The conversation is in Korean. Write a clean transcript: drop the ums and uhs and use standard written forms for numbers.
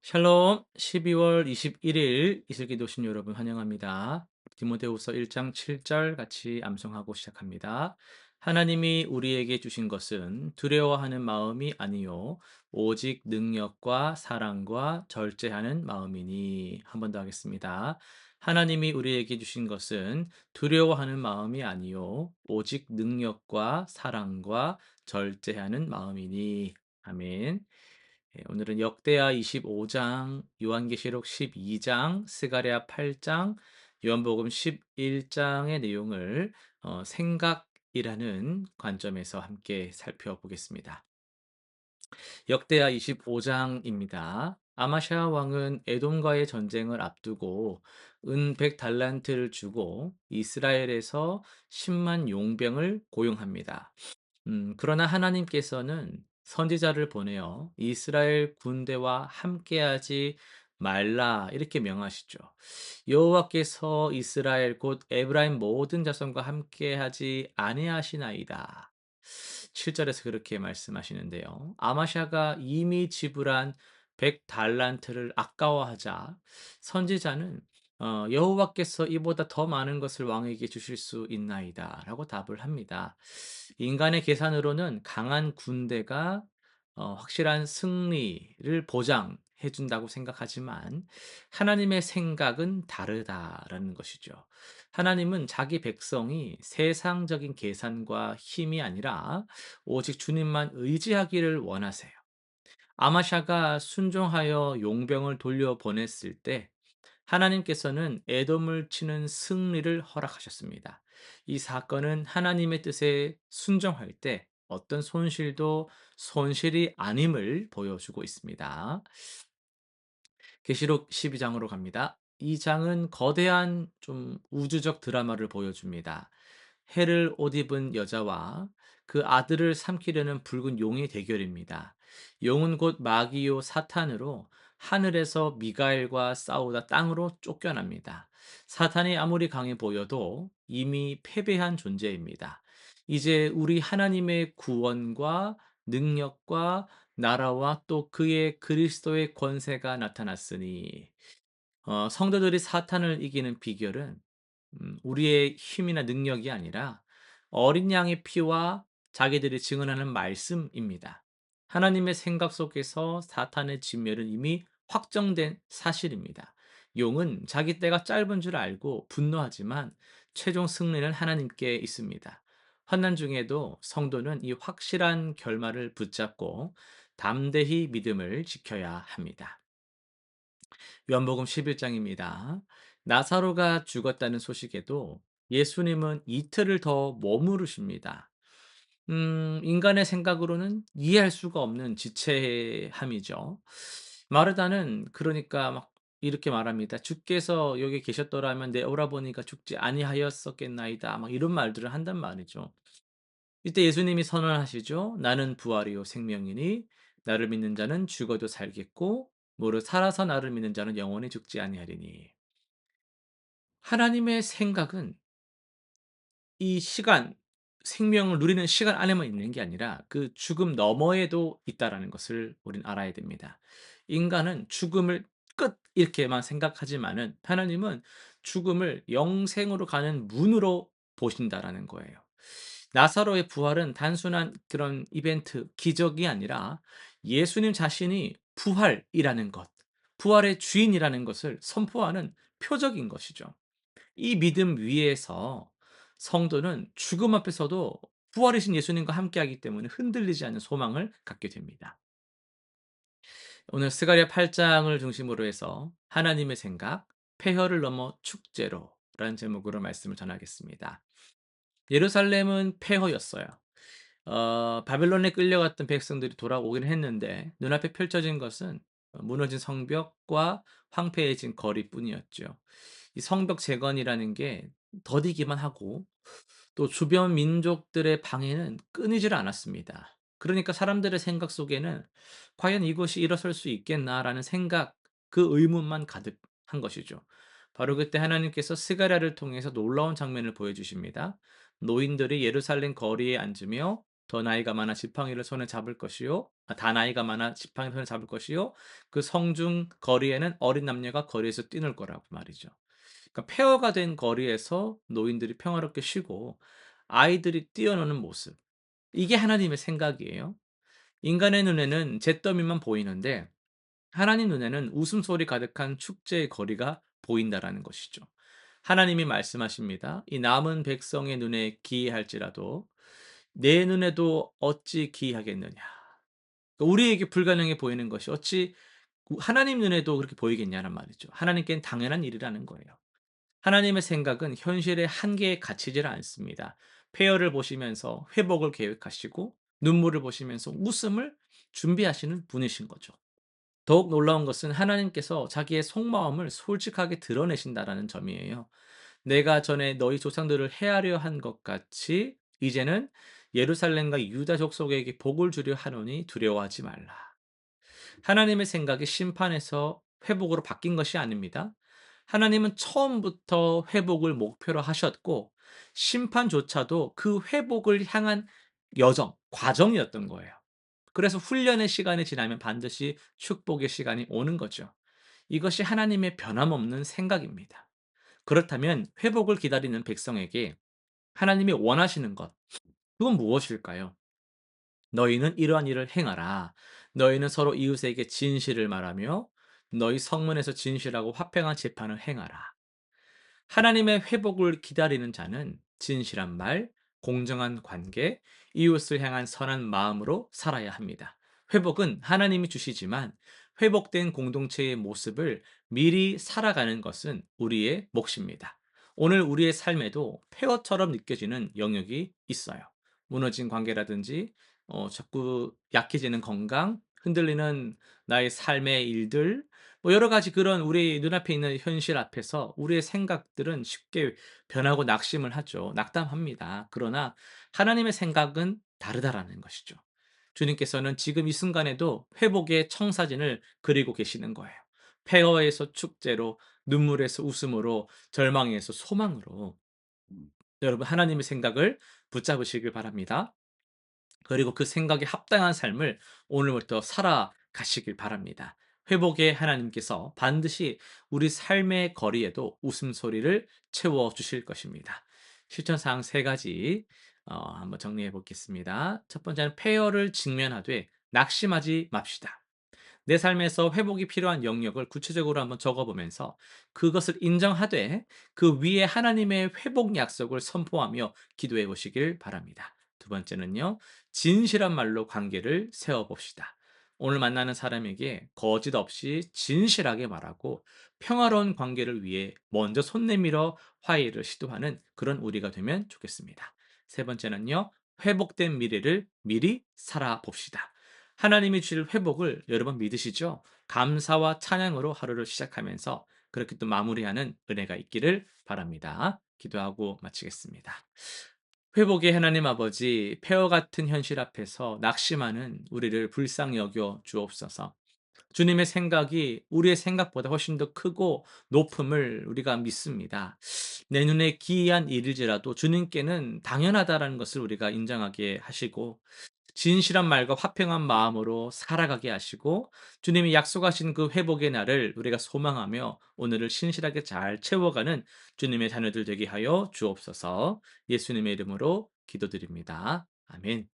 샬롬 12월 21일 이슬기도신 여러분 환영합니다. 디모데후서 1장 7절 같이 암송하고 시작합니다. 하나님이 우리에게 주신 것은 두려워하는 마음이 아니요 오직 능력과 사랑과 절제하는 마음이니. 한 번 더 하겠습니다. 하나님이 우리에게 주신 것은 두려워하는 마음이 아니요 오직 능력과 사랑과 절제하는 마음이니. 아멘. 오늘은 역대하 25장, 요한계시록 12장, 스가랴 8장, 요한복음 11장의 내용을 생각이라는 관점에서 함께 살펴보겠습니다. 역대하 25장입니다. 아마샤 왕은 에돔과의 전쟁을 앞두고 은 100달란트를 주고 이스라엘에서 10만 용병을 고용합니다. 그러나 하나님께서는 선지자를 보내어 이스라엘 군대와 함께하지 말라 이렇게 명하시죠. 여호와께서 이스라엘 곧 에브라임 모든 자손과 함께하지 아니하시나이다. 7절에서 그렇게 말씀하시는데요. 아마샤가 이미 지불한 100달란트를 아까워하자 선지자는 여호와께서 이보다 더 많은 것을 왕에게 주실 수 있나이다라고 답을 합니다. 인간의 계산으로는 강한 군대가 확실한 승리를 보장해 준다고 생각하지만 하나님의 생각은 다르다라는 것이죠. 하나님은 자기 백성이 세상적인 계산과 힘이 아니라 오직 주님만 의지하기를 원하세요. 아마샤가 순종하여 용병을 돌려보냈을 때 하나님께서는 에돔을 치는 승리를 허락하셨습니다. 이 사건은 하나님의 뜻에 순종할 때 어떤 손실도 손실이 아님을 보여주고 있습니다. 계시록 12장으로 갑니다. 이 장은 거대한 좀 우주적 드라마를 보여줍니다. 해를 옷 입은 여자와 그 아들을 삼키려는 붉은 용의 대결입니다. 용은 곧 마귀요 사탄으로 하늘에서 미가엘과 싸우다 땅으로 쫓겨납니다. 사탄이 아무리 강해 보여도 이미 패배한 존재입니다. 이제 우리 하나님의 구원과 능력과 나라와 또 그의 그리스도의 권세가 나타났으니 성도들이 사탄을 이기는 비결은 우리의 힘이나 능력이 아니라 어린 양의 피와 자기들이 증언하는 말씀입니다. 하나님의 생각 속에서 사탄의 진멸은 이미 확정된 사실입니다. 용은 자기 때가 짧은 줄 알고 분노하지만 최종 승리는 하나님께 있습니다. 환난 중에도 성도는 이 확실한 결말을 붙잡고 담대히 믿음을 지켜야 합니다. 요한복음 11장입니다. 나사로가 죽었다는 소식에도 예수님은 이틀을 더 머무르십니다. 인간의 생각으로는 이해할 수가 없는 지체함이죠. 마르다는 그러니까 막 이렇게 말합니다. 주께서 여기 계셨더라면 내 오라버니가 죽지 아니하였었겠나이다. 막 이런 말들을 한단 말이죠. 이때 예수님이 선언하시죠. 나는 부활이요 생명이니 나를 믿는 자는 죽어도 살겠고 무릇 살아서 나를 믿는 자는 영원히 죽지 아니하리니. 하나님의 생각은 이 시간, 생명을 누리는 시간 안에만 있는 게 아니라 그 죽음 너머에도 있다라는 것을 우린 알아야 됩니다. 인간은 죽음을 끝 이렇게만 생각하지만은 하나님은 죽음을 영생으로 가는 문으로 보신다라는 거예요. 나사로의 부활은 단순한 그런 이벤트, 기적이 아니라 예수님 자신이 부활이라는 것, 부활의 주인이라는 것을 선포하는 표적인 것이죠. 이 믿음 위에서 성도는 죽음 앞에서도 부활이신 예수님과 함께하기 때문에 흔들리지 않는 소망을 갖게 됩니다. 오늘 스가랴 8장을 중심으로 해서 하나님의 생각, 폐허를 넘어 축제로라는 제목으로 말씀을 전하겠습니다. 예루살렘은 폐허였어요. 바벨론에 끌려갔던 백성들이 돌아오긴 했는데 눈앞에 펼쳐진 것은 무너진 성벽과 황폐해진 거리뿐이었죠. 이 성벽 재건이라는 게 더디기만 하고 또 주변 민족들의 방해는 끊이질 않았습니다. 그러니까 사람들의 생각 속에는 '과연 이것이 일어설 수 있겠나.'라는 생각, 그 의문만 가득한 것이죠. 바로 그때 하나님께서 스가랴를 통해서 놀라운 장면을 보여주십니다. 노인들이 예루살렘 거리에 앉으며 더 나이가 많아 지팡이를 손에 잡을 것이요. 다 나이가 많아 지팡이를 손에 잡을 것이요. 그 성중 거리에는 어린 남녀가 거리에서 뛰놀 거라고 말이죠. 그러니까 폐허가 된 거리에서 노인들이 평화롭게 쉬고 아이들이 뛰어노는 모습. 이게 하나님의 생각이에요. 인간의 눈에는 잿더미만 보이는데 하나님 눈에는 웃음소리 가득한 축제의 거리가 보인다라는 것이죠. 하나님이 말씀하십니다. 이 남은 백성의 눈에 기이할지라도 내 눈에도 어찌 기이하겠느냐. 그러니까 우리에게 불가능해 보이는 것이 어찌 하나님 눈에도 그렇게 보이겠냐는 말이죠. 하나님께는 당연한 일이라는 거예요. 하나님의 생각은 현실의 한계에 갇히질 않습니다. 폐허를 보시면서 회복을 계획하시고 눈물을 보시면서 웃음을 준비하시는 분이신 거죠. 더욱 놀라운 것은 하나님께서 자기의 속마음을 솔직하게 드러내신다라는 점이에요. 내가 전에 너희 조상들을 해하려 한 것 같이 이제는 예루살렘과 유다 족속에게 복을 주려 하노니 두려워하지 말라. 하나님의 생각이 심판에서 회복으로 바뀐 것이 아닙니다. 하나님은 처음부터 회복을 목표로 하셨고 심판조차도 그 회복을 향한 여정, 과정이었던 거예요. 그래서 훈련의 시간이 지나면 반드시 축복의 시간이 오는 거죠. 이것이 하나님의 변함없는 생각입니다. 그렇다면 회복을 기다리는 백성에게 하나님이 원하시는 것, 그건 무엇일까요? 너희는 이러한 일을 행하라. 너희는 서로 이웃에게 진실을 말하며 너희 성문에서 진실하고 화평한 재판을 행하라. 하나님의 회복을 기다리는 자는 진실한 말, 공정한 관계, 이웃을 향한 선한 마음으로 살아야 합니다. 회복은 하나님이 주시지만 회복된 공동체의 모습을 미리 살아가는 것은 우리의 몫입니다. 오늘 우리의 삶에도 폐허처럼 느껴지는 영역이 있어요. 무너진 관계라든지, 자꾸 약해지는 건강, 흔들리는 나의 삶의 일들, 뭐 여러 가지 그런 우리 눈앞에 있는 현실 앞에서 우리의 생각들은 쉽게 변하고 낙심을 하죠. 낙담합니다. 그러나 하나님의 생각은 다르다라는 것이죠. 주님께서는 지금 이 순간에도 회복의 청사진을 그리고 계시는 거예요. 폐허에서 축제로, 눈물에서 웃음으로, 절망에서 소망으로. 여러분 하나님의 생각을 붙잡으시길 바랍니다. 그리고 그 생각에 합당한 삶을 오늘부터 살아가시길 바랍니다. 회복의 하나님께서 반드시 우리 삶의 거리에도 웃음소리를 채워주실 것입니다. 실천사항 세 가지 한번 정리해 보겠습니다. 첫 번째는 폐허를 직면하되 낙심하지 맙시다. 내 삶에서 회복이 필요한 영역을 구체적으로 한번 적어보면서 그것을 인정하되 그 위에 하나님의 회복 약속을 선포하며 기도해 보시길 바랍니다. 두 번째는요, 진실한 말로 관계를 세워봅시다. 오늘 만나는 사람에게 거짓 없이 진실하게 말하고 평화로운 관계를 위해 먼저 손 내밀어 화해를 시도하는 그런 우리가 되면 좋겠습니다. 세 번째는요, 회복된 미래를 미리 살아봅시다. 하나님이 주실 회복을 여러분 믿으시죠? 감사와 찬양으로 하루를 시작하면서 그렇게 또 마무리하는 은혜가 있기를 바랍니다. 기도하고 마치겠습니다. 회복의 하나님 아버지, 폐허 같은 현실 앞에서 낙심하는 우리를 불쌍히 여겨 주옵소서. 주님의 생각이 우리의 생각보다 훨씬 더 크고 높음을 우리가 믿습니다. 내 눈에 기이한 일일지라도 주님께는 당연하다라는 것을 우리가 인정하게 하시고 진실한 말과 화평한 마음으로 살아가게 하시고 주님이 약속하신 그 회복의 날을 우리가 소망하며 오늘을 신실하게 잘 채워가는 주님의 자녀들 되게 하여 주옵소서. 예수님의 이름으로 기도드립니다. 아멘.